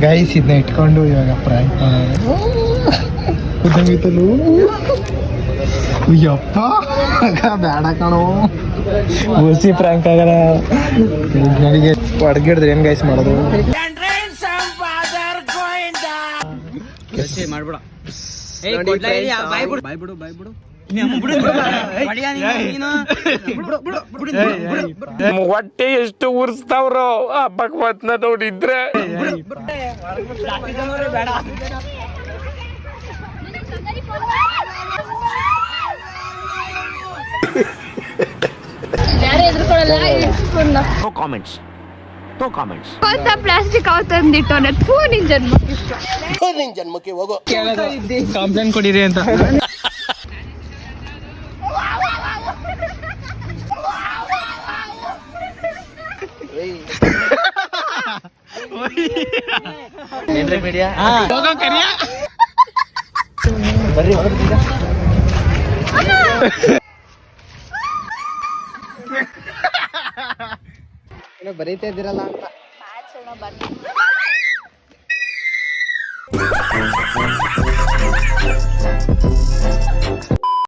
Guys ಇದನ್ನ ಇಟ್ಕೊಂಡು ಇವಾಗ ಪ್ರಾಂಕ್ ಮಾಡೋದು. ಯಪ್ಪ ಬೇಡ ಕಣೋ, ಓಸಿ ಪ್ರಾಂಕ್ ಆಗಲ್ಲ. ನನಗೆ ಹೊಡ್ಗಿಡಿದ್ರೆ ಏನ್ ಗೈಸ್ ಮಾಡೋದು? ಮಾಡ್ಬಿಡ ಹೊಟ್ಟೆ ಎಷ್ಟು ಉರ್ಸ್ತಾವ್ರೋ ಆ ಭಗವತ್ನ ನೋಡಿದ್ರೆ. ಪ್ಲಾಸ್ಟಿಕ್ ತಂದಿಟ್ಟವನೆ ನಿನ್ ಜನ್ಮಕ್ಕೆ ಹೋಗೋ ಕಂಪ್ಲೇಂಟ್ ಕೊಡಿರಿ ಅಂತ. ಬರೀತಾ ಇದ್ದೀರಲ್ಲ ಅಂತ